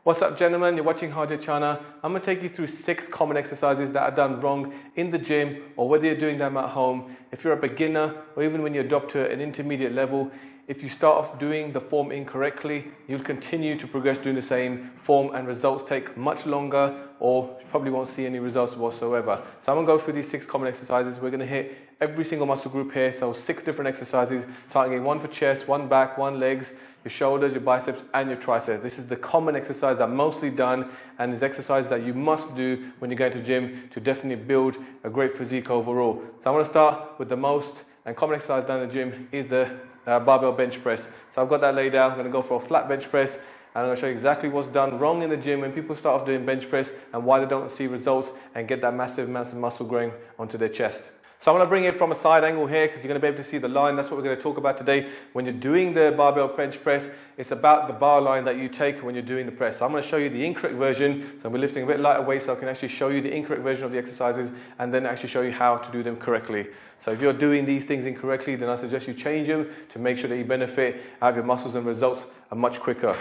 What's up, gentlemen? You're watching Haja Chana. I'm going to take you through 6 common exercises that are done wrong in the gym or whether you're doing them at home. If you're a beginner or even when you adopt to an intermediate level, if you start off doing the form incorrectly, you'll continue to progress doing the same form and results take much longer or you probably won't see any results whatsoever. So I'm going to go through these 6 common exercises. We're going to hit every single muscle group here. So 6 different exercises, targeting 1 for chest, 1 back, 1 legs, your shoulders, your biceps and your triceps. This is the common exercise that mostly done and is exercises that you must do when you go to the gym to definitely build a great physique overall. So I'm going to start with the most and common exercise done in the gym is the barbell bench press. So I've got that laid out. I'm going to go for a flat bench press and I'm going to show you exactly what's done wrong in the gym when people start off doing bench press and why they don't see results and get that massive amounts of muscle growing onto their chest. So I'm going to bring it from a side angle here because you're going to be able to see the line. That's what we're going to talk about today. When you're doing the barbell bench press, it's about the bar line that you take when you're doing the press. So I'm going to show you the incorrect version. So I'm lifting a bit lighter weight so I can actually show you the incorrect version of the exercises and then actually show you how to do them correctly. So if you're doing these things incorrectly, then I suggest you change them to make sure that you benefit out of your muscles and results are much quicker.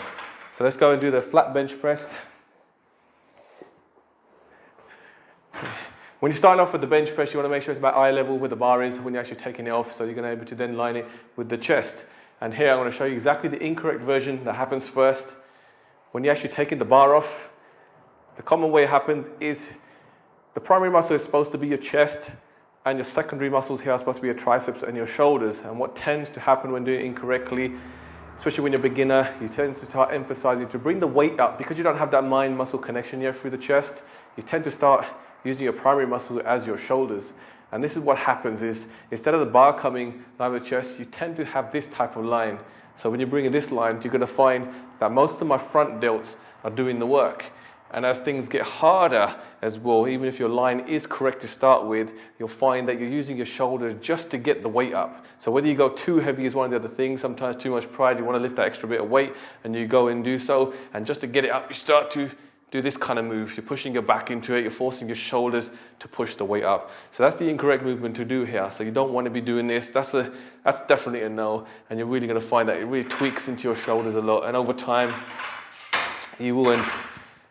So let's go and do the flat bench press. When you're starting off with the bench press, you want to make sure it's about eye level where the bar is when you're actually taking it off, so you're going to be able to then line it with the chest. And here I'm going to show you exactly the incorrect version that happens first. When you're actually taking the bar off, the common way it happens is the primary muscle is supposed to be your chest, and your secondary muscles here are supposed to be your triceps and your shoulders. And what tends to happen when doing it incorrectly, especially when you're a beginner, you tend to start emphasizing to bring the weight up because you don't have that mind-muscle connection yet through the chest. You tend to start using your primary muscle as your shoulders. And this is what happens is, instead of the bar coming down the chest, you tend to have this type of line. So when you bring in this line, you're going to find that most of my front delts are doing the work. And as things get harder as well, even if your line is correct to start with, you'll find that you're using your shoulders just to get the weight up. So whether you go too heavy is one of the other things, sometimes too much pride, you want to lift that extra bit of weight, and you go and do so, and just to get it up, you start to do this kind of move. You're pushing your back into it, you're forcing your shoulders to push the weight up. So that's the incorrect movement to do here. So you don't want to be doing this. That's definitely a no, and you're really going to find that it really tweaks into your shoulders a lot, and over time you will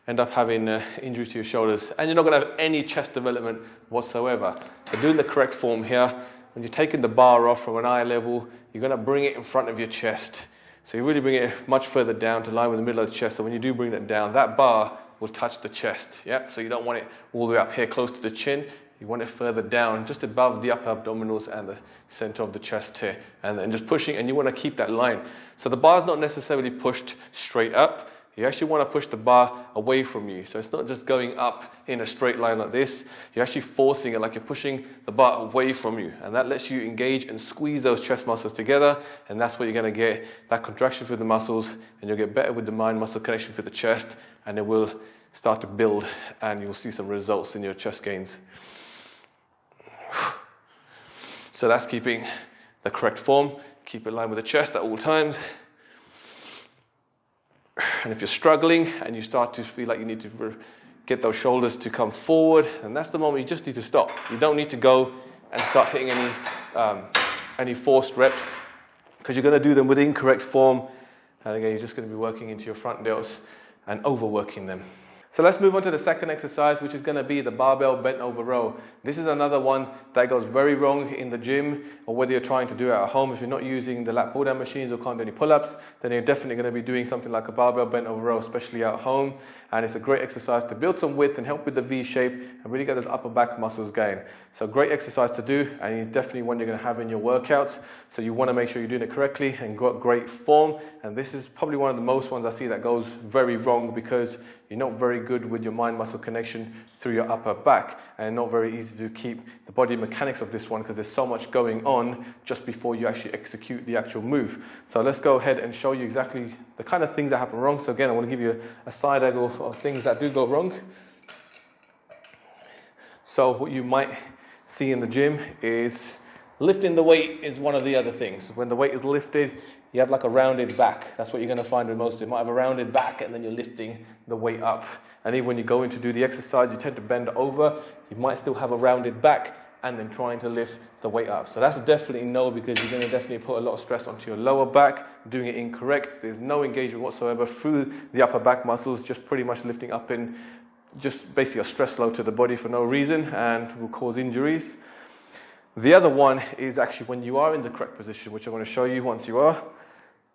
end up having injury to your shoulders, and you're not going to have any chest development whatsoever. So doing the correct form here, when you're taking the bar off from an eye level, you're going to bring it in front of your chest. So you really bring it much further down to line with the middle of the chest. So when you do bring that down, that bar will touch the chest. Yeah? So you don't want it all the way up here close to the chin. You want it further down, just above the upper abdominals and the center of the chest here. And then just pushing, and you want to keep that line. So the bar is not necessarily pushed straight up. You actually want to push the bar away from you. So it's not just going up in a straight line like this. You're actually forcing it like you're pushing the bar away from you. And that lets you engage and squeeze those chest muscles together. And that's what you're going to get, that contraction through the muscles. And you'll get better with the mind-muscle connection through the chest. And it will start to build. And you'll see some results in your chest gains. So that's keeping the correct form. Keep it in line with the chest at all times. And if you're struggling and you start to feel like you need to get those shoulders to come forward, and that's the moment you just need to stop. You don't need to go and start hitting any forced reps because you're going to do them with the incorrect form. And again, you're just going to be working into your front delts and overworking them. So let's move on to the second exercise, which is going to be the barbell bent over row. This is another one that goes very wrong in the gym, or whether you're trying to do it at home. If you're not using the lat pull down machines or can't do any pull-ups, then you're definitely going to be doing something like a barbell bent over row, especially at home. And it's a great exercise to build some width and help with the V shape and really get those upper back muscles going. So great exercise to do, and it's definitely one you're going to have in your workouts. So you want to make sure you're doing it correctly and got great form. And this is probably one of the most ones I see that goes very wrong because you're not very good with your mind-muscle connection through your upper back, and not very easy to keep the body mechanics of this one because there's so much going on just before you actually execute the actual move. So let's go ahead and show you exactly the kind of things that happen wrong. So again, I want to give you a side angle of things that do go wrong. So what you might see in the gym is lifting the weight is one of the other things. When the weight is lifted, you have like a rounded back. That's what you're going to find with most of it. You might have a rounded back and then you're lifting the weight up. And even when you go in to do the exercise, you tend to bend over. You might still have a rounded back and then trying to lift the weight up. So that's definitely no, because you're going to definitely put a lot of stress onto your lower back, doing it incorrect. There's no engagement whatsoever through the upper back muscles, just pretty much lifting up in just basically a stress load to the body for no reason, and will cause injuries. The other one is actually when you are in the correct position, which I'm going to show you once you are.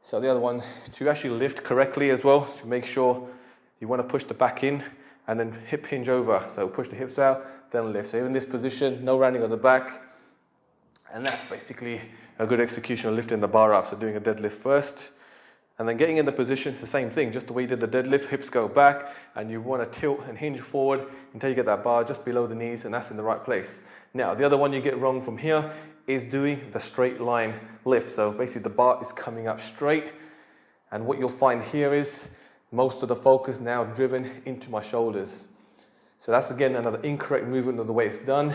So the other one, to actually lift correctly as well, to make sure you want to push the back in and then hip hinge over. So push the hips out, then lift. So in this position, no rounding of the back. And that's basically a good execution of lifting the bar up. So doing a deadlift first. And then getting in the position, it's the same thing, just the way you did the deadlift, hips go back, and you want to tilt and hinge forward until you get that bar just below the knees, and that's in the right place. Now, the other one you get wrong from here is doing the straight line lift. So basically the bar is coming up straight, and what you'll find here is most of the focus now driven into my shoulders. So that's again another incorrect movement of the way it's done,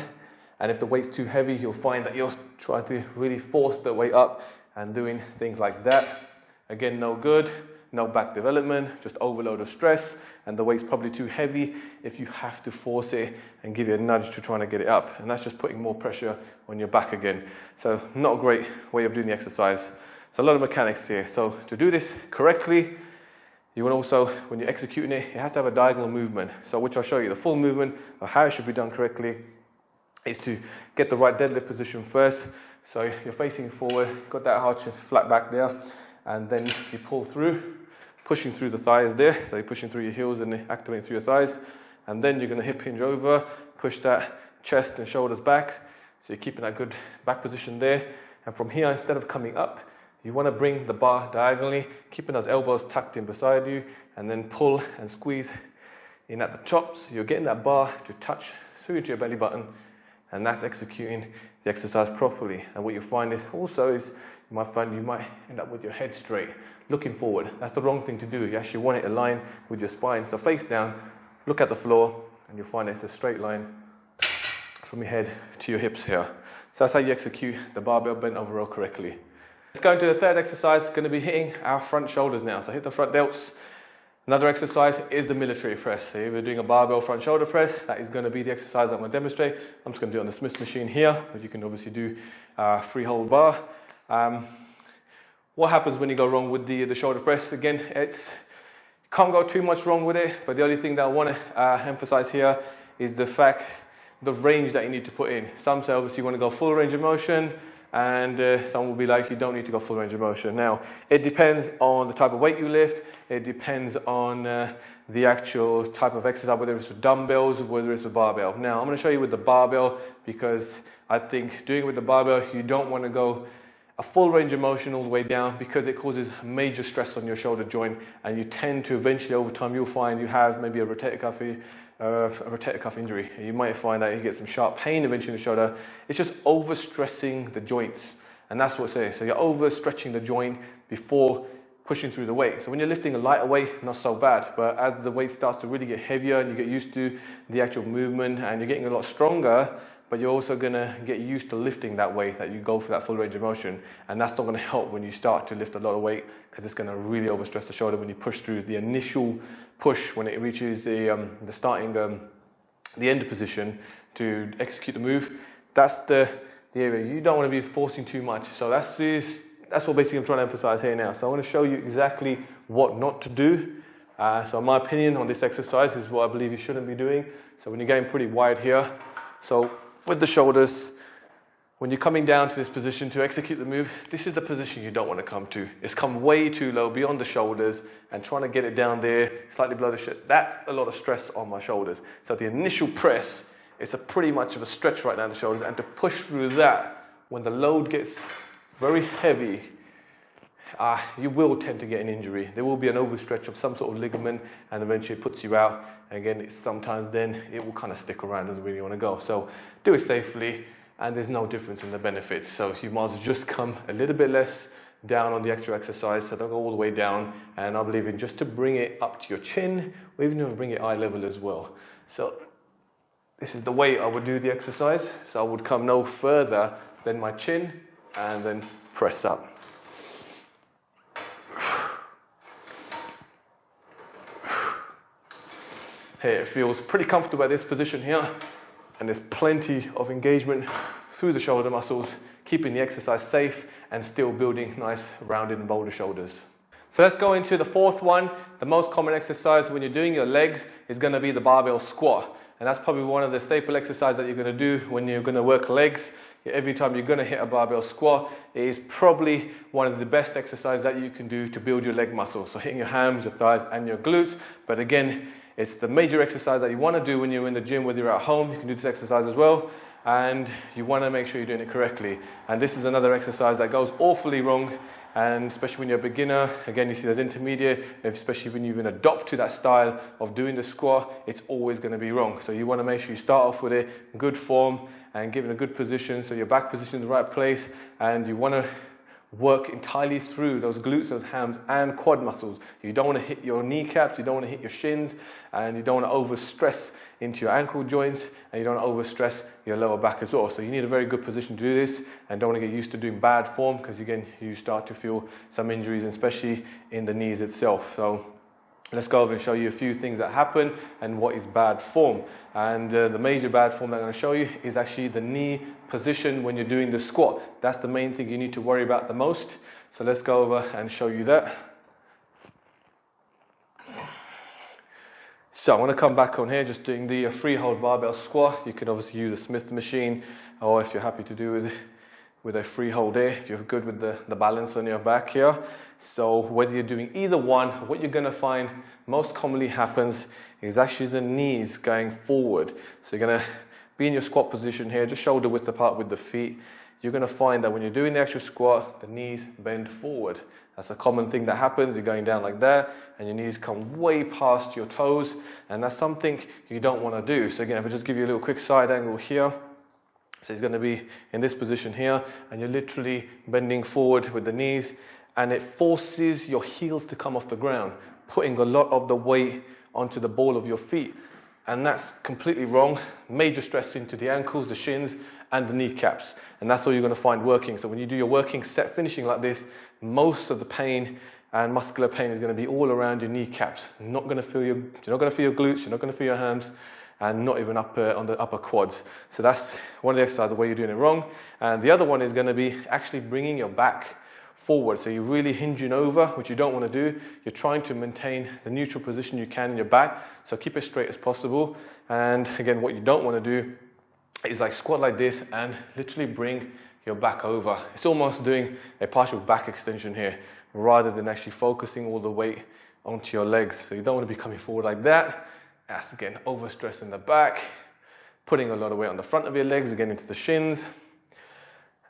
and if the weight's too heavy, you'll find that you're trying to really force the weight up and doing things like that. Again, no good, no back development, just overload of stress, and the weight's probably too heavy if you have to force it and give it a nudge to trying to get it up. And that's just putting more pressure on your back again. So not a great way of doing the exercise. So a lot of mechanics here. So to do this correctly, you want also, when you're executing it, it has to have a diagonal movement. So which I'll show you the full movement of how it should be done correctly is to get the right deadlift position first. So you're facing forward, got that arch flat back there. And then you pull through, pushing through the thighs there. So you're pushing through your heels and activating through your thighs. And then you're going to hip hinge over, push that chest and shoulders back. So you're keeping that good back position there. And from here, instead of coming up, you want to bring the bar diagonally, keeping those elbows tucked in beside you, and then pull and squeeze in at the top. So you're getting that bar to touch through to your belly button, and that's executing the exercise properly. And what you'll find is also you might end up with your head straight, looking forward. That's the wrong thing to do. You actually want it aligned with your spine. So face down, look at the floor, and you'll find it's a straight line from your head to your hips here. So that's how you execute the barbell bent over row correctly. Let's go into the third exercise. It's going to be hitting our front shoulders now. So hit the front delts. Another exercise is the military press. So if you're doing a barbell front shoulder press, that is going to be the exercise I'm going to demonstrate. I'm just going to do it on the Smith machine here, but you can obviously do free hold bar. What happens when you go wrong with the shoulder press? Again, can't go too much wrong with it, but the only thing that I want to emphasize here is the range that you need to put in. Some say obviously you want to go full range of motion, and some will be like you don't need to go full range of motion. Now, it depends on the type of weight you lift. It depends on the actual type of exercise, whether it's with dumbbells or whether it's with barbell. Now, I'm going to show you with the barbell, because I think doing it with the barbell, you don't want to go a full range of motion all the way down, because it causes major stress on your shoulder joint, and you tend to eventually, over time, you'll find you have maybe a rotator cuff injury. You might find that you get some sharp pain eventually in the shoulder. It's just overstressing the joints, and that's what it says. So you're overstretching the joint before pushing through the weight. So when you're lifting a lighter weight, not so bad, but as the weight starts to really get heavier and you get used to the actual movement and you're getting a lot stronger, but you're also going to get used to lifting that way, that you go for that full range of motion, and that's not going to help when you start to lift a lot of weight, because it's going to really overstress the shoulder when you push through the initial push, when it reaches the end position to execute the move. That's the area you don't want to be forcing too much. So that's what basically I'm trying to emphasize here now. So I want to show you exactly what not to do. So my opinion on this exercise is what I believe you shouldn't be doing. So when you're getting pretty wide here, so with the shoulders, when you're coming down to this position to execute the move, this is the position you don't want to come to. It's come way too low beyond the shoulders, and trying to get it down there, slightly below the shoulders, that's a lot of stress on my shoulders. So the initial press, it's pretty much of a stretch right down the shoulders, and to push through that, when the load gets very heavy, you will tend to get an injury. There will be an overstretch of some sort of ligament, and eventually it puts you out. And again, sometimes then it will kind of stick around, doesn't really want to go. So do it safely, and there's no difference in the benefits. So you might as well just come a little bit less down on the actual exercise, so don't go all the way down. And I believe in just to bring it up to your chin, or even to bring it eye level as well. So this is the way I would do the exercise. So I would come no further than my chin, and then press up. Here, it feels pretty comfortable at this position here. And there's plenty of engagement through the shoulder muscles, keeping the exercise safe and still building nice rounded and bolder shoulders. So let's go into the fourth one. The most common exercise when you're doing your legs is going to be the barbell squat. And that's probably one of the staple exercises that you're going to do when you're going to work legs. Every time you're going to hit a barbell squat, it is probably one of the best exercises that you can do to build your leg muscles. So hitting your hams, your thighs and your glutes. But again, it's the major exercise that you want to do when you're in the gym, whether you're at home, you can do this exercise as well. And you want to make sure you're doing it correctly. And this is another exercise that goes awfully wrong. And especially when you're a beginner, again, you see there's intermediate, especially when you've been adopted to that style of doing the squat, it's always going to be wrong. So you want to make sure you start off with it in good form and give it a good position, so your back position in the right place, and you want to work entirely through those glutes, those hams and quad muscles. You don't want to hit your kneecaps, you don't want to hit your shins, and you don't want to overstress into your ankle joints, and you don't want to overstress your lower back as well. So you need a very good position to do this, and don't want to get used to doing bad form, because again, you start to feel some injuries, especially in the knees itself. So let's go over and show you a few things that happen and what is bad form. And the major bad form that I'm going to show you is actually the knee position when you're doing the squat. That's the main thing you need to worry about the most. So let's go over and show you that. So I want to come back on here, just doing the freehold barbell squat. You can obviously use a Smith machine, or if you're happy to do with a freehold here, if you're good with the balance on your back here. So whether you're doing either one, what you're going to find most commonly happens is actually the knees going forward. So you're going to be in your squat position here, just shoulder width apart with the feet. You're going to find that when you're doing the actual squat, the knees bend forward. That's a common thing that happens. You're going down like that, and your knees come way past your toes, and that's something you don't want to do. So again, if I just give you a little quick side angle here, so it's going to be in this position here, and you're literally bending forward with the knees, and it forces your heels to come off the ground, putting a lot of the weight onto the ball of your feet. And that's completely wrong. Major stress into the ankles, the shins, and the kneecaps. And that's all you're going to find working. So when you do your working set finishing like this, most of the pain and muscular pain is going to be all around your kneecaps. You're not going to feel your glutes, you're not going to feel your hams, and not even up on the upper quads. So that's one of the exercises, the way you're doing it wrong. And the other one is going to be actually bringing your back forward. So you're really hinging over, which you don't want to do. You're trying to maintain the neutral position you can in your back. So keep it straight as possible. And again, what you don't want to do is like squat like this and literally bring your back over. It's almost doing a partial back extension here, rather than actually focusing all the weight onto your legs. So you don't want to be coming forward like that. That's again overstressing the back, putting a lot of weight on the front of your legs, again into the shins.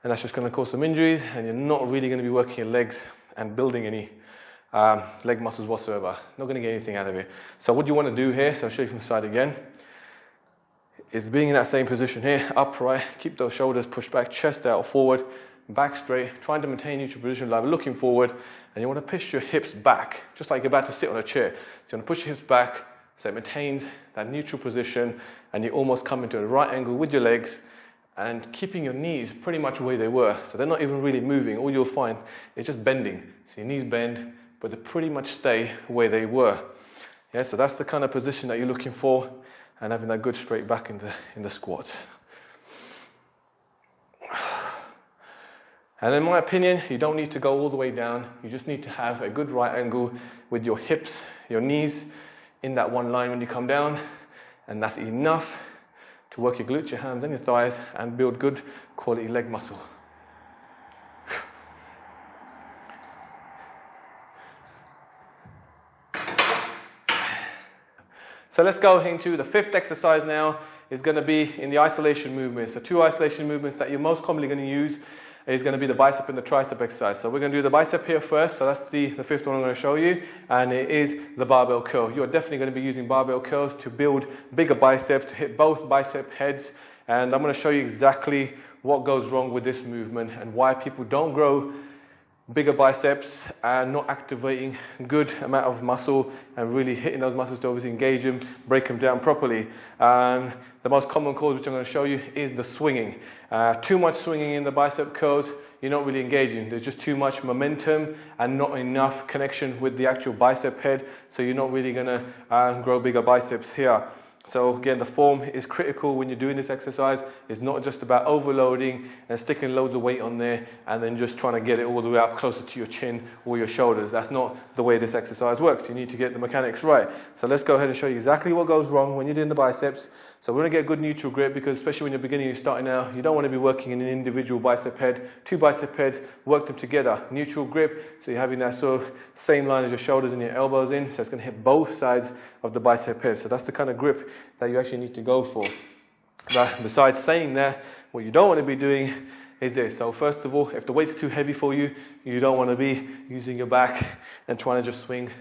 And that's just going to cause some injuries, and you're not really going to be working your legs and building any leg muscles whatsoever. Not going to get anything out of it. So what you want to do here, so I'll show you from the side again, is being in that same position here, upright, keep those shoulders pushed back, chest out forward, back straight, trying to maintain neutral position, like looking forward, and you want to push your hips back, just like you're about to sit on a chair. So you want to push your hips back so it maintains that neutral position, and you almost come into a right angle with your legs, and keeping your knees pretty much where they were. So they're not even really moving. All you'll find is just bending. So your knees bend, but they pretty much stay where they were. Yeah, so that's the kind of position that you're looking for, and having that good straight back in the squats. And in my opinion, you don't need to go all the way down. You just need to have a good right angle with your hips, your knees in that one line when you come down, and that's enough to work your glutes, your hams and your thighs, and build good quality leg muscle. So let's go into the fifth exercise now. Is going to be in the isolation movements. So two isolation movements that you're most commonly going to use is going to be the bicep and the tricep exercise. So we're going to do the bicep here first. So that's the fifth one I'm going to show you. And it is the barbell curl. You're definitely going to be using barbell curls to build bigger biceps, to hit both bicep heads. And I'm going to show you exactly what goes wrong with this movement and why people don't grow bigger biceps and not activating good amount of muscle and really hitting those muscles to obviously engage them, break them down properly. And the most common cause, which I'm going to show you, is the swinging. Too much swinging in the bicep curls, you're not really engaging. There's just too much momentum and not enough connection with the actual bicep head, so you're not really going to grow bigger biceps here. So again, the form is critical when you're doing this exercise. It's not just about overloading and sticking loads of weight on there and then just trying to get it all the way up closer to your chin or your shoulders. That's not the way this exercise works. You need to get the mechanics right. So let's go ahead and show you exactly what goes wrong when you're doing the biceps. So we're going to get a good neutral grip, because especially when you're beginning, you're starting out, you don't want to be working in an individual bicep head. Two bicep heads, work them together. Neutral grip, so you're having that sort of same line as your shoulders and your elbows in, so it's going to hit both sides of the bicep head. So that's the kind of grip that you actually need to go for. But besides saying that, what you don't want to be doing is this. So first of all, if the weight's too heavy for you, you don't want to be using your back and trying to just swing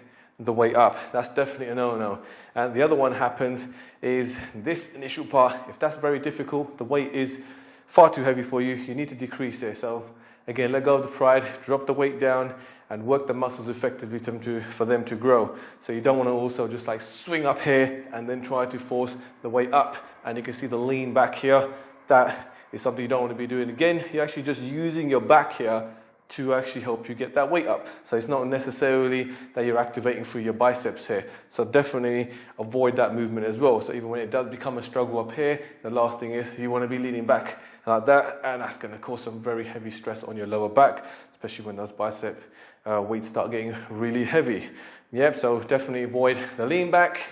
the weight up. That's definitely a no-no. And the other one happens is this initial part. If that's very difficult, the weight is far too heavy for you, you need to decrease it. So again, let go of the pride, drop the weight down, and work the muscles effectively for them to grow. So you don't want to also just like swing up here and then try to force the weight up. And you can see the lean back here. That is something you don't want to be doing. Again, you're actually just using your back here to actually help you get that weight up. So it's not necessarily that you're activating through your biceps here. So definitely avoid that movement as well. So even when it does become a struggle up here, the last thing is you want to be leaning back like that, and that's going to cause some very heavy stress on your lower back, especially when those bicep weights start getting really heavy. Yep, so definitely avoid the lean back,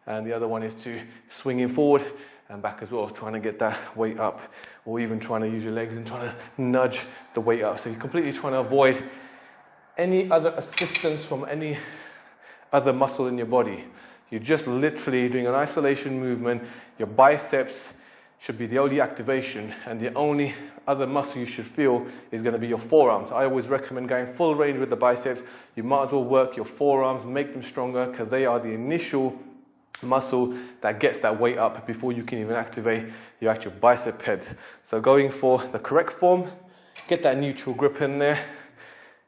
and the other one is to swinging forward and back as well, trying to get that weight up, or even trying to use your legs and trying to nudge the weight up. So you're completely trying to avoid any other assistance from any other muscle in your body. You're just literally doing an isolation movement. Your biceps should be the only activation, and the only other muscle you should feel is going to be your forearms. I always recommend going full range with the biceps. You might as well work your forearms, make them stronger, because they are the initial muscle that gets that weight up before you can even activate your actual bicep heads. So going for the correct form, get that neutral grip in there,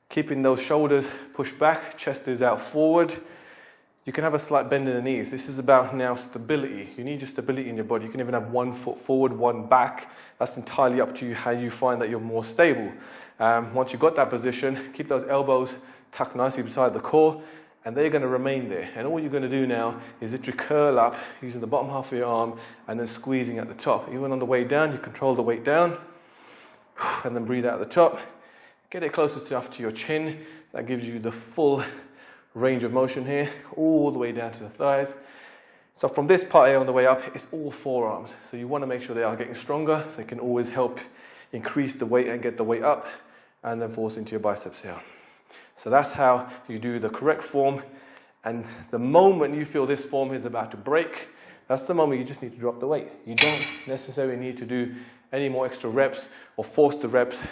keeping those shoulders pushed back, chest is out forward. You can have a slight bend in the knees. This is about now stability. You need your stability in your body. You can even have one foot forward, one back. That's entirely up to you how you find that you're more stable. Once you've got that position, keep those elbows tucked nicely beside the core, and they're going to remain there. And all you're going to do now is literally curl up using the bottom half of your arm and then squeezing at the top. Even on the way down, you control the weight down and then breathe out at the top. Get it closer enough to your chin. That gives you the full range of motion here, all the way down to the thighs. So from this part here on the way up, it's all forearms. So you want to make sure they are getting stronger, so they can always help increase the weight and get the weight up, and then force into your biceps here. So that's how you do the correct form. And the moment you feel this form is about to break, that's the moment you just need to drop the weight. You don't necessarily need to do any more extra reps or force the reps,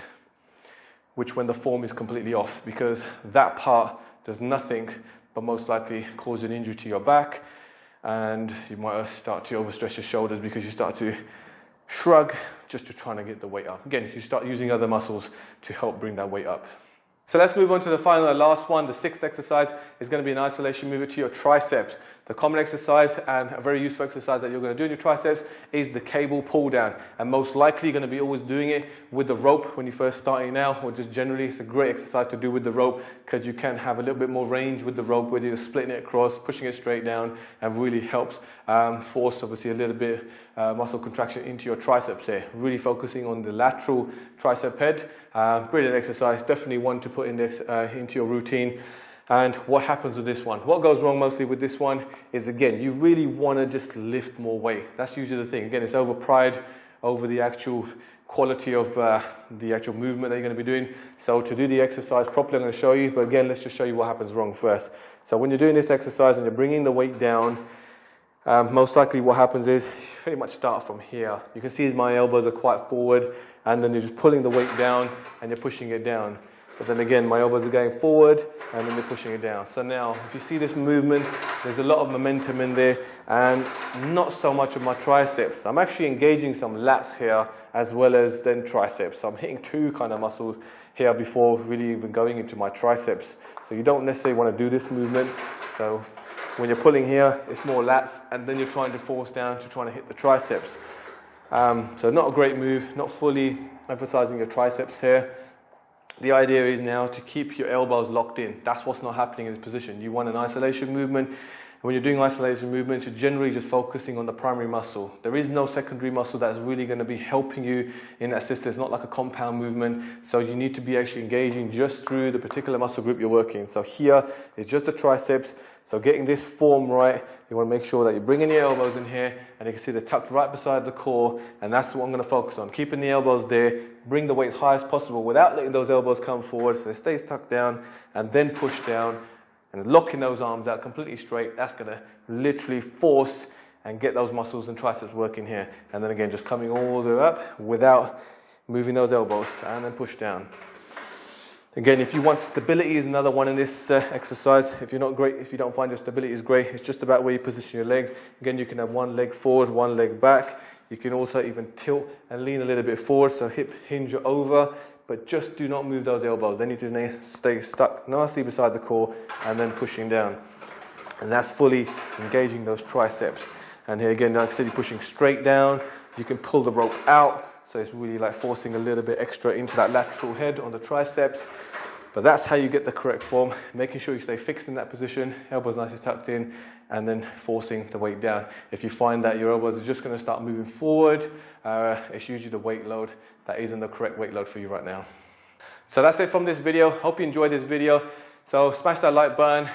which when the form is completely off, because that part does nothing but most likely cause an injury to your back, and you might start to overstretch your shoulders because you start to shrug just to try to get the weight up. Again, you start using other muscles to help bring that weight up. So let's move on to the final and last one. The sixth exercise is going to be an isolation movement to your triceps. The common exercise and a very useful exercise that you're going to do in your triceps is the cable pull down. And most likely you're going to be always doing it with the rope when you're first starting out, or just generally it's a great exercise to do with the rope, because you can have a little bit more range with the rope, whether you're splitting it across, pushing it straight down, and really helps force obviously a little bit muscle contraction into your triceps here. Really focusing on the lateral tricep head. Brilliant exercise, definitely one to put in this into your routine. And what happens with this one? What goes wrong mostly with this one is, again, you really want to just lift more weight. That's usually the thing. Again, it's over pride, over the actual quality of the actual movement that you're going to be doing. So to do the exercise properly, I'm going to show you. But again, let's just show you what happens wrong first. So when you're doing this exercise and you're bringing the weight down, most likely what happens is you pretty much start from here. You can see my elbows are quite forward, and then you're just pulling the weight down and you're pushing it down. But then again, my elbows are going forward and then they're pushing it down. So now, if you see this movement, there's a lot of momentum in there and not so much of my triceps. I'm actually engaging some lats here as well as then triceps. So I'm hitting two kind of muscles here before really even going into my triceps. So you don't necessarily want to do this movement. So when you're pulling here, it's more lats, and then you're trying to force down to trying to hit the triceps. So not a great move, not fully emphasizing your triceps here. The idea is now to keep your elbows locked in. That's what's not happening in this position. You want an isolation movement. And when you're doing isolation movements, you're generally just focusing on the primary muscle. There is no secondary muscle that's really going to be helping you in that system. It's not like a compound movement. So you need to be actually engaging just through the particular muscle group you're working. So here is just the triceps. So getting this form right, you want to make sure that you're bringing your elbows in here, and you can see they're tucked right beside the core, and that's what I'm going to focus on. Keeping the elbows there, bring the weight as high as possible without letting those elbows come forward, so they stay tucked down, and then push down, and locking those arms out completely straight. That's going to literally force and get those muscles and triceps working here. And then again, just coming all the way up without moving those elbows, and then push down. Again, if you want stability, is another one in this exercise. If you don't find your stability is great, it's just about where you position your legs. Again, you can have one leg forward, one leg back. You can also even tilt and lean a little bit forward, so hip hinge over, but just do not move those elbows. They need to stay stuck nicely beside the core and then pushing down. And that's fully engaging those triceps. And here again, like I said, you're pushing straight down. You can pull the rope out. So it's really like forcing a little bit extra into that lateral head on the triceps. But that's how you get the correct form, making sure you stay fixed in that position, elbows nicely tucked in, and then forcing the weight down. If you find that your elbows are just going to start moving forward, it's usually the weight load that isn't the correct weight load for you right now. So that's it from this video. Hope you enjoyed this video. So smash that like button,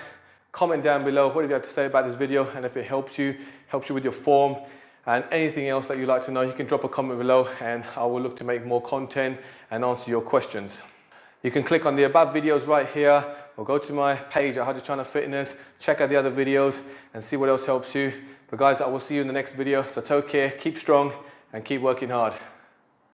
comment down below what do you have to say about this video, and if it helps you with your form, and anything else that you'd like to know, you can drop a comment below, and I will look to make more content and answer your questions. You can click on the above videos right here, or go to my page at How to China Fitness, check out the other videos and see what else helps you. But guys, I will see you in the next video. So take care, keep strong, and keep working hard.